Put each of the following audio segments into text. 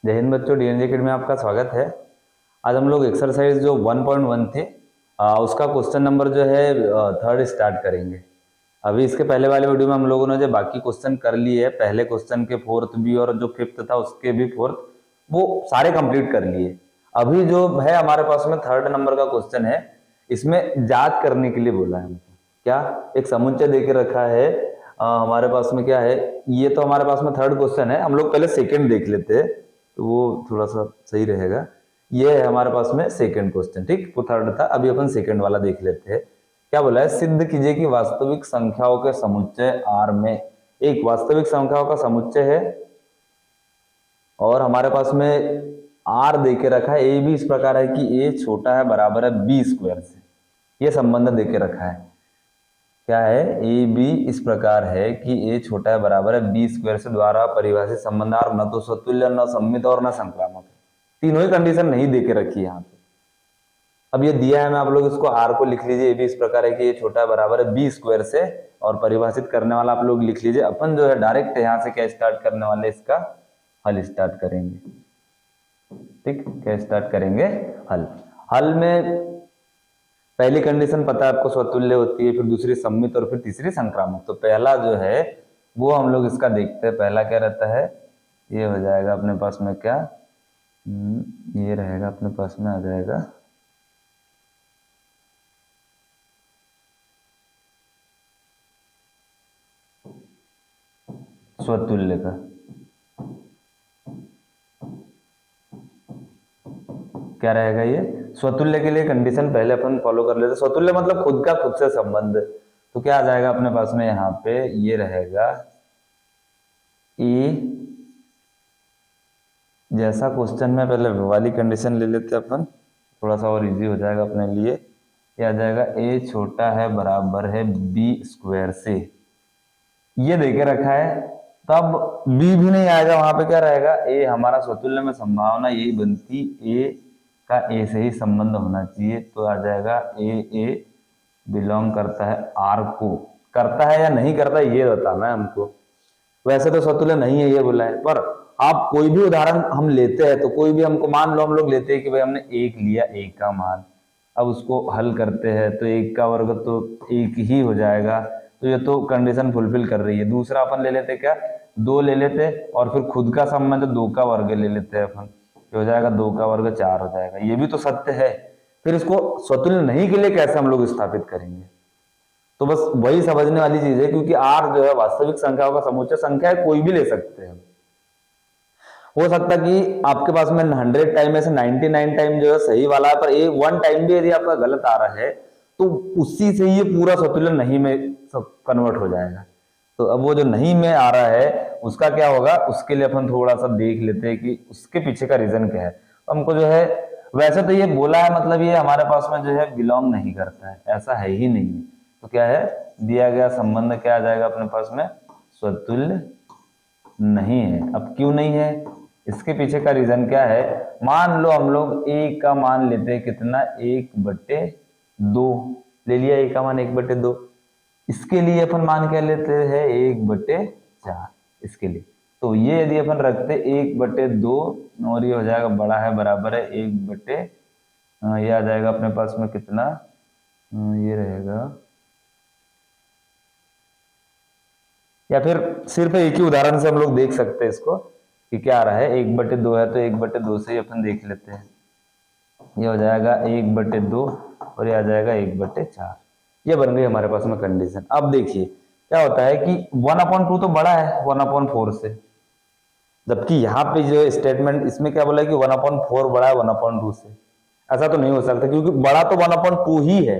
जय हिंद बच्चों, डीएनजे किड में आपका स्वागत है। आज हम लोग एक्सरसाइज जो 1.1 थे उसका क्वेश्चन नंबर जो है थर्ड स्टार्ट करेंगे। अभी इसके पहले वाले वीडियो में हम लोगों ने जो बाकी क्वेश्चन कर लिए है, पहले क्वेश्चन के फोर्थ भी और जो फिफ्थ था उसके भी फोर्थ, वो सारे कंप्लीट कर लिए। अभी जो है हमारे पास में थर्ड नंबर का क्वेश्चन है, इसमें जांच करने के लिए बोला है हमको। क्या एक समुच्चय देके रखा है हमारे पास में, क्या है ये, तो हमारे पास में थर्ड क्वेश्चन है। हम लोग पहले सेकंड देख लेते हैं तो वो थोड़ा सा सही रहेगा। ये है हमारे पास में सेकंड क्वेश्चन, ठीक। वो थर्ड था, अभी अपन सेकंड वाला देख लेते हैं। क्या बोला है, सिद्ध कीजिए कि वास्तविक संख्याओं के समुच्चय आर में एक वास्तविक संख्याओं का समुच्चय है और हमारे पास में आर देके रखा है। ए भी इस प्रकार है कि ए छोटा है बराबर है बी स्क्वायर से, ये संबंध देके रखा है। क्या है, ए बी इस प्रकार है कि ए छोटा है बराबर है बी स्क्वायर से द्वारा परिभाषित संबंध आर न तो स्वतुल्य, न सममित और न संक्रामक है। तीनों ही कंडीशन नहीं देके रखी है यहाँ पे। अब ये दिया है, मैं आप लोग इसको आर को लिख लीजिए। ए भी इस प्रकार है कि ये छोटा है बराबर है बी स्क्वायर से, और परिभाषित करने वाला आप लोग लिख लीजिए। अपन जो है डायरेक्ट यहाँ से क्या स्टार्ट करने वाले, इसका हल स्टार्ट करेंगे। ठीक, क्या स्टार्ट करेंगे, हल। हल में पहली कंडीशन पता है आपको, स्वतुल्य होती है, फिर दूसरी सम्मित और फिर तीसरी संक्रामक। तो पहला जो है वो हम लोग इसका देखते हैं। पहला क्या रहता है, ये हो जाएगा अपने पास में क्या, ये रहेगा अपने पास में, आ जाएगा स्वतुल्य का। क्या रहेगा ये, स्वतुल्य के लिए कंडीशन पहले अपन फॉलो कर लेते। स्वतुल्य मतलब खुद का खुद से संबंध। तो क्या आ जाएगा अपने पास में, यहाँ पे ये रहेगा ए, जैसा क्वेश्चन में पहले वाली कंडीशन ले लेते हैं अपन, थोड़ा सा और इजी हो जाएगा अपने लिए। ये आ जाएगा ए छोटा है बराबर है बी स्क्वायर से, ये देके रखा है। तब बी भी नहीं आएगा, वहां पे क्या रहेगा, ए। हमारा स्वतुल्य में संभावना यही बनती, ए का ए से ही संबंध होना चाहिए। तो आ जाएगा ए बिलोंग करता है आर को। करता है या नहीं करता है ये बताना है हमको। वैसे तो स्वतुल्य नहीं है ये बोला है, पर आप कोई भी उदाहरण हम लेते हैं तो कोई भी हमको, मान लो हम लोग लेते हैं कि भाई हमने एक लिया, एक का मान, अब उसको हल करते हैं तो एक का वर्ग तो एक ही हो जाएगा। तो ये तो कंडीशन फुलफिल कर रही है। दूसरा अपन ले लेते क्या, दो ले लेते और फिर खुद का संबंध दो का वर्ग ले लेते हैं अपन, ये हो जाएगा दो का वर्ग चार हो जाएगा। ये भी तो सत्य है। फिर इसको स्वतुल्य नहीं के लिए कैसे हम लोग स्थापित करेंगे, तो बस वही समझने वाली चीज है। क्योंकि आर जो है वास्तविक संख्याओं का समुच्चय संख्या है, कोई भी ले सकते हैं। हो सकता कि आपके पास में 100 टाइम में से 99 टाइम जो है सही वाला है, पर एक 1 टाइम भी यदि आपका गलत आ रहा है तो उसी से ये पूरा स्वतुल्य नहीं में सब कन्वर्ट हो जाएगा। तो अब वो जो नहीं में आ रहा है उसका क्या होगा, उसके लिए अपन थोड़ा सा देख लेते हैं कि उसके पीछे का रीजन क्या है। हमको जो है, वैसे तो ये बोला है, मतलब ये हमारे पास में जो है बिलोंग नहीं करता है, ऐसा है ही नहीं। तो क्या है, दिया गया संबंध क्या आ जाएगा अपने पास में, स्वतुल्य नहीं है। अब क्यों नहीं है, इसके पीछे का रीजन क्या है। मान लो हम लोग ए का मान लेते हैं कितना, 1/2 ले लिया। ए का मान 1/2, इसके लिए अपन मान क्या लेते हैं, 1/4 इसके लिए। तो ये यदि अपन रखते 1/2 और ये हो जाएगा बड़ा है बराबर है 1/, ये आ जाएगा अपने पास में कितना, ये रहेगा, या फिर सिर्फ एक ही उदाहरण से हम लोग देख सकते हैं इसको कि क्या आ रहा है। 1/2 है तो 1/2 से ही अपन देख लेते हैं। ये हो जाएगा 1/2 और ये आ जाएगा 1/4। ये बन गई हमारे पास में कंडीशन। अब देखिए क्या होता है कि 1/2 तो बड़ा है 1/4 से, जबकि यहाँ पे जो स्टेटमेंट इसमें क्या बोला है कि 1/4 बड़ा है 1/2 से। ऐसा तो नहीं हो सकता, क्योंकि बड़ा तो 1/2 ही है।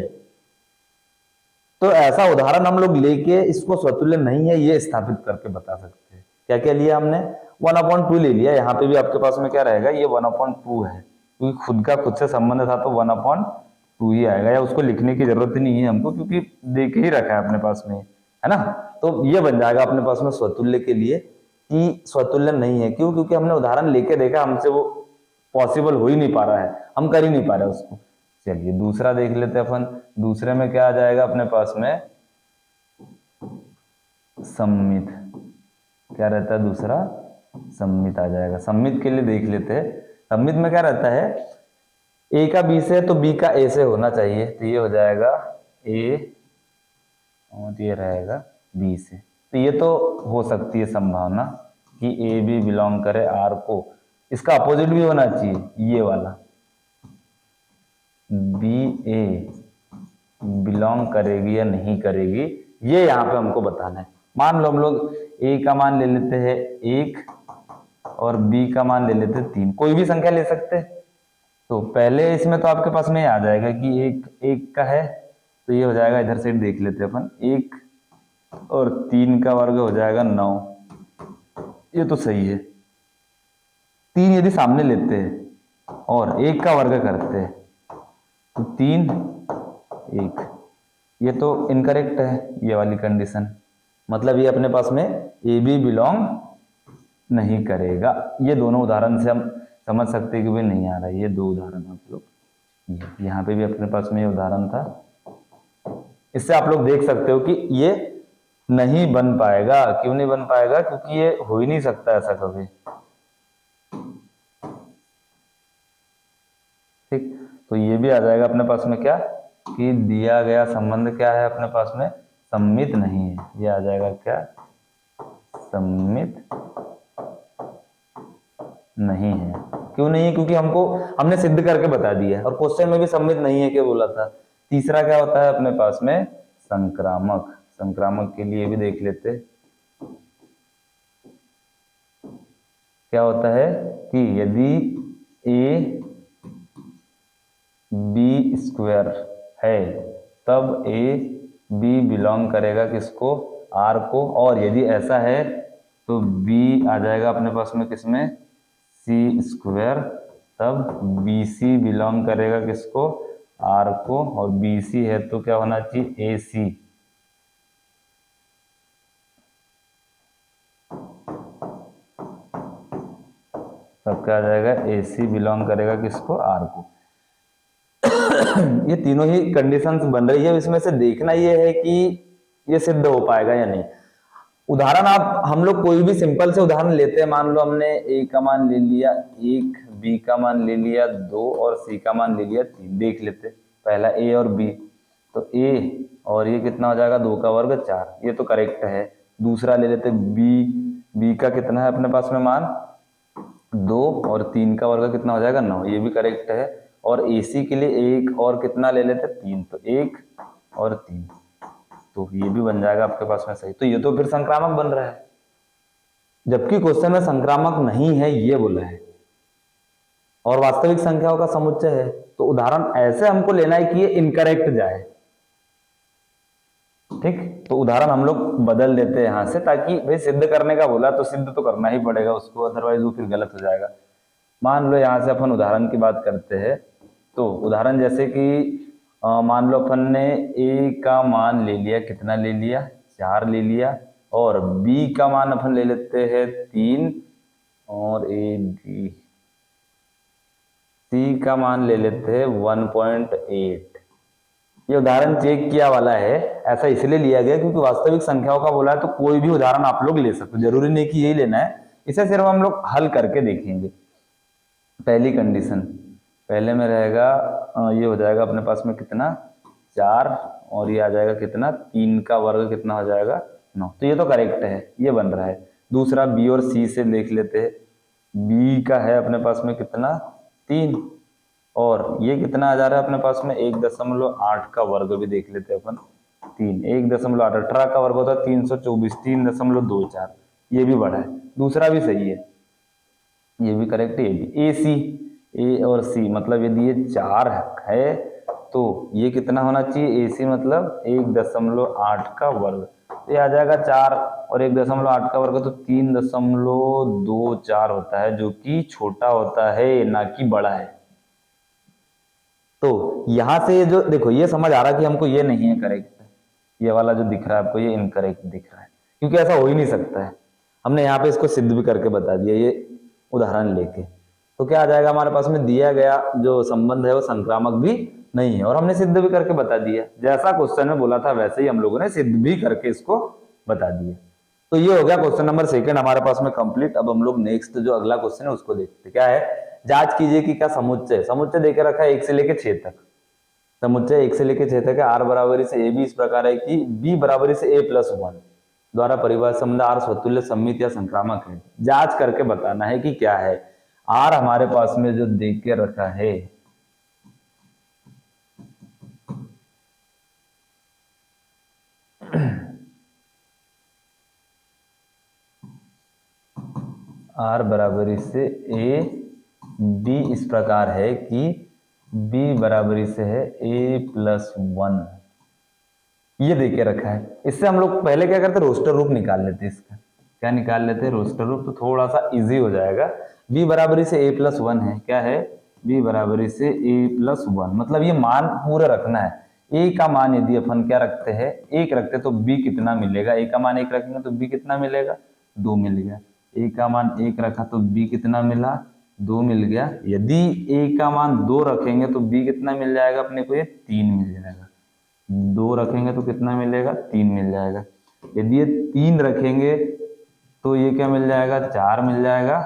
तो ऐसा उदाहरण हम लोग लेके इसको स्वतुल्य नहीं है ये स्थापित करके बता सकते हैं। क्या क्या लिया हमने, 1/2 ले लिया। यहाँ पे भी आपके पास में क्या रहेगा, ये 1/2 है, क्योंकि खुद का खुद से संबंध था तो 1/2 ही आएगा, या उसको लिखने की जरूरत ही नहीं है हमको, क्योंकि देख ही रखा है अपने पास में, है ना। तो ये बन जाएगा अपने पास में स्वतुल्य के लिए कि स्वतुल्य नहीं है। क्यों, क्योंकि हमने उदाहरण लेके देखा, हमसे वो पॉसिबल हो ही नहीं पा रहा है, हम कर ही नहीं पा रहे उसको। चलिए दूसरा देख लेते हैं अपन। दूसरे में क्या आ जाएगा अपने पास में, सम्मित। क्या रहता है दूसरा, सममित आ जाएगा। सममित के लिए देख लेते हैं, सममित में क्या रहता है, ए का बी से तो बी का ए से होना चाहिए, तो ये हो जाएगा ए और ये रहेगा बी से। तो ये तो हो सकती है संभावना कि ए बी बिलोंग करे आर को, इसका अपोजिट भी होना चाहिए, ये वाला बी ए बिलोंग करेगी या नहीं करेगी, ये यहाँ पे हमको बताना है। मान लो हम लोग ए का मान ले लेते हैं 1 और बी का मान ले लेते हैं 3, कोई भी संख्या ले सकते हैं। तो पहले इसमें तो आपके पास में आ जाएगा कि एक का है, तो ये हो जाएगा, इधर से देख लेते हैं अपन, 1 और 3 का वर्ग हो जाएगा 9, ये तो सही है। 3 यदि सामने लेते हैं और 1 का वर्ग करते हैं तो 3 1, ये तो इनकरेक्ट है ये वाली कंडीशन, मतलब ये अपने पास में ए बी बिलोंग नहीं करेगा। ये दोनों उदाहरण से हम समझ सकते हैं कि भाई नहीं आ रहा है। ये 2 उदाहरण आप लोग, यहाँ पे भी अपने पास में ये उदाहरण था, इससे आप लोग देख सकते हो कि ये नहीं बन पाएगा। क्यों नहीं बन पाएगा? क्योंकि ये हो ही नहीं सकता ऐसा कभी। ठीक, तो ये भी आ जाएगा अपने पास में क्या, कि दिया गया संबंध क्या है अपने पास में, सममित नहीं है। ये आ जाएगा क्या, सममित नहीं है। क्यों नहीं है? क्योंकि हमने सिद्ध करके बता दिया, और क्वेश्चन में भी सममित नहीं है क्या बोला था। तीसरा क्या होता है अपने पास में, संक्रामक। संक्रामक के लिए भी देख लेते, क्या होता है कि यदि ए बी स्क्वायर है तब ए बी बिलोंग करेगा किसको, आर को, और यदि ऐसा है तो बी आ जाएगा अपने पास में किसमें, सी स्क्वायर, तब बी सी बिलोंग करेगा किसको, आर को, और बी सी है तो क्या होना चाहिए, ए सी। तब क्या आ जाएगा, ए सी बिलोंग करेगा किसको, आर को। ये तीनों ही कंडीशंस बन रही है, इसमें से देखना ये है कि ये सिद्ध हो पाएगा या नहीं। उदाहरण हम लोग कोई भी सिंपल से उदाहरण लेते हैं। मान लो हमने ए का मान ले लिया 1, बी का मान ले लिया 2 और सी का मान ले लिया 3। देख लेते पहला ए और बी, तो ए और ये कितना हो जाएगा, 2 का वर्ग 4, ये तो करेक्ट है। दूसरा ले लेते बी का कितना है अपने पास में मान 2 और 3 का वर्ग कितना हो जाएगा 9, ये भी करेक्ट है। और एसी के लिए 1 और कितना ले लेते 3, तो 1 और 3, तो ये भी बन जाएगा आपके पास में सही। तो ये तो फिर संक्रामक बन रहा है, जबकि क्वेश्चन में संक्रामक नहीं है ये बोला है, और वास्तविक संख्याओं का समुच्चय है। तो उदाहरण ऐसे हमको लेना है कि ये इनकरेक्ट जाए। ठीक, तो उदाहरण हम लोग बदल देते हैं यहां से, ताकि भाई सिद्ध करने का बोला तो सिद्ध तो करना ही पड़ेगा उसको, अदरवाइज वो फिर गलत हो जाएगा। मान लो यहां से अपन उदाहरण की बात करते हैं, तो उदाहरण जैसे कि मान लो अपन ने ए का मान ले लिया, कितना ले लिया, 4 ले लिया, और बी का मान अपन ले लेते हैं 3, और ए बी सी का मान ले लेते हैं 1.8। ये उदाहरण चेक किया वाला है, ऐसा इसलिए लिया गया क्योंकि वास्तविक संख्याओं का बोला है, तो कोई भी उदाहरण आप लोग ले सकते हो, जरूरी नहीं कि यही लेना है। इसे सिर्फ हम लोग हल करके देखेंगे। पहली कंडीशन, पहले में रहेगा ये हो जाएगा अपने पास में कितना 4, और ये आ जाएगा कितना 3 का वर्ग कितना हो जाएगा 9, तो ये तो करेक्ट है, ये बन रहा है। दूसरा बी और सी से देख लेते हैं। बी का है अपने पास में कितना 3, और ये कितना आ जा रहा है अपने पास में 1.8 का वर्ग भी देख लेते हैं अपन। 3 1.8, 18 का वर्ग होता है 324, 3.24, ये भी बड़ा है। दूसरा भी सही है, ये भी करेक्ट है। ये भी ए सी, ए और सी मतलब यदि ये 4 है तो ये कितना होना चाहिए, ए सी मतलब 1.8 का वर्ग, तो ये आ जाएगा 4 और 1.8 का वर्ग तो 3.24 होता है, जो कि छोटा होता है ना कि बड़ा है। तो यहां से जो देखो ये समझ आ रहा कि हमको ये नहीं है करेक्ट, ये वाला जो दिख रहा है आपको ये इनकरेक्ट दिख रहा है, क्योंकि ऐसा हो ही नहीं सकता है। हमने यहाँ पे इसको सिद्ध भी करके बता दिया ये उदाहरण लेके। तो क्या आ जाएगा हमारे पास में दिया गया जो संबंध है वो संक्रामक भी नहीं है, और हमने सिद्ध भी करके बता दिया। जैसा क्वेश्चन में बोला था वैसे ही हम लोगों ने सिद्ध भी करके इसको बता दिया। तो ये हो गया क्वेश्चन नंबर सेकंड हमारे पास में कंप्लीट। अब हम लोग नेक्स्ट जो अगला क्वेश्चन है उसको देखते हैं। क्या है, जांच कीजिए कि क्या समुच्चय समुच्चय देके रखा है 1 से लेके 6 तक। समुच्चय 1 से लेके 6 तक है। आर बराबरी से ए बी इस प्रकार है कि बी बराबरी से ए प्लस 1 द्वारा परिभाषित संबंध आर स्वतुल्य सममित या संक्रामक है। जांच करके बताना है कि क्या है। आर हमारे पास में जो देख के रखा है आर बराबरी से ए बी इस प्रकार है कि बी बराबरी से है ए प्लस 1, ये देके रखा है। इससे हम लोग पहले क्या करते, रोस्टर रूप निकाल लेते। इसका क्या निकाल लेते, रोस्टर रूप, तो थोड़ा सा इजी हो जाएगा। बी बराबरी से ए प्लस 1 है। क्या है, बी बराबरी से ए प्लस 1, मतलब ये मान पूरा रखना है। ए का मान यदि अपन क्या रखते हैं, 1 रखते तो बी कितना मिलेगा, ए का मान 1 रखेंगे तो बी कितना मिलेगा, 2 मिल गया। ए का मान 1 रखा तो बी कितना मिला, 2 मिल गया। यदि ए का मान 2 रखेंगे तो बी कितना मिल जाएगा अपने को, ये 3 मिल जाएगा। 2 रखेंगे तो कितना मिलेगा, 3 मिल जाएगा। यदि ये 3 रखेंगे तो ये क्या मिल जाएगा, 4 मिल जाएगा।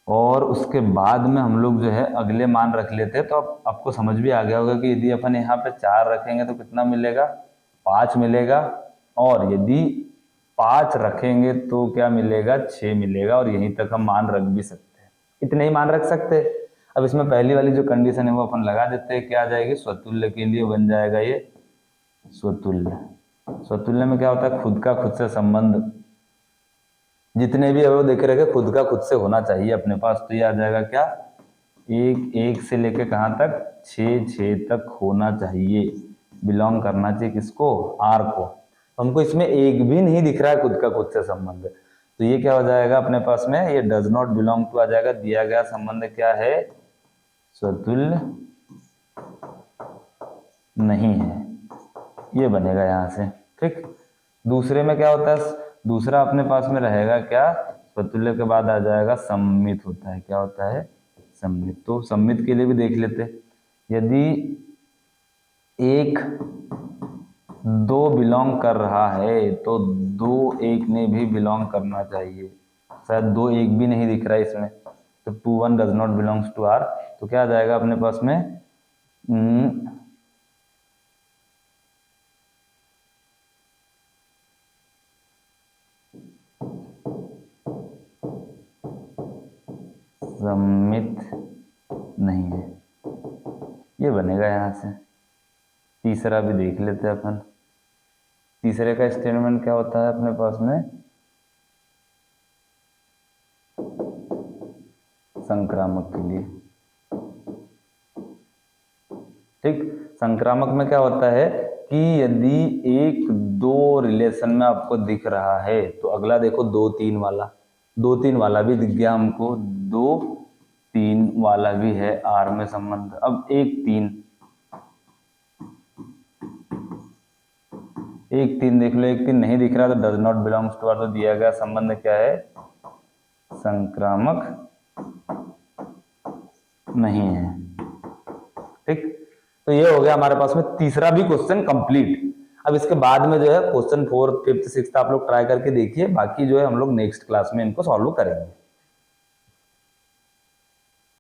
और उसके बाद में हम लोग जो है अगले मान रख लेते हैं। तो अब आपको समझ भी आ गया होगा कि यदि अपन यहाँ पे 4 रखेंगे तो कितना मिलेगा, 5 मिलेगा। और यदि 5 रखेंगे तो क्या मिलेगा, 6 मिलेगा। और यहीं तक हम मान रख भी सकते हैं, इतने ही मान रख सकते हैं। अब इसमें पहली वाली जो कंडीशन है वो अपन लगा देते हैं। क्या आ जाएगी, स्वतुल्य के लिए बन जाएगा ये स्वतुल्य। स्वतुल्य में क्या होता है, खुद का खुद से संबंध, जितने भी अवयव देखे रखे खुद का खुद से होना चाहिए अपने पास। तो ये आ जाएगा क्या, 1 से लेके कहाँ तक, 6 तक होना चाहिए, बिलोंग करना चाहिए किसको, आर को। हमको इसमें एक भी नहीं दिख रहा है खुद का खुद से संबंध, तो ये क्या हो जाएगा अपने पास में, ये डज नॉट बिलोंग टू आ जाएगा। दिया गया संबंध क्या है, स्वतुल्य नहीं है, ये बनेगा यहाँ से। ठीक, दूसरे में क्या होता है, दूसरा अपने पास में रहेगा क्या, स्वतुल्य के बाद आ जाएगा सम्मित होता है। क्या होता है, सम्मित। तो सम्मित के लिए भी देख लेते, यदि 1 2 बिलोंग कर रहा है तो 2 1 ने भी बिलोंग करना चाहिए। शायद 2 1 भी नहीं दिख रहा है इसमें, तो 2 1 does not belongs to R. तो क्या आ जाएगा अपने पास में, सम्मित नहीं है, ये बनेगा यहाँ से। तीसरा भी देख लेते हैं अपन। तीसरे का स्टेटमेंट क्या होता है अपने पास में, संक्रामक के लिए। ठीक, संक्रामक में क्या होता है कि यदि 1 2 रिलेशन में आपको दिख रहा है तो अगला देखो 2 3 वाला, 2 3 वाला भी दिख गया हमको, 2 3 वाला भी है आर में संबंध। अब 1 3 देख लो, 1 3 नहीं दिख रहा तो does not belongs to R. तो दिया गया संबंध क्या है, संक्रामक नहीं है। ठीक, तो ये हो गया हमारे पास में तीसरा भी क्वेश्चन कंप्लीट। अब इसके बाद में जो है क्वेश्चन 4th 5th 6th आप लोग ट्राई करके देखिए, बाकी जो है हम लोग नेक्स्ट क्लास में इनको सॉल्व करेंगे।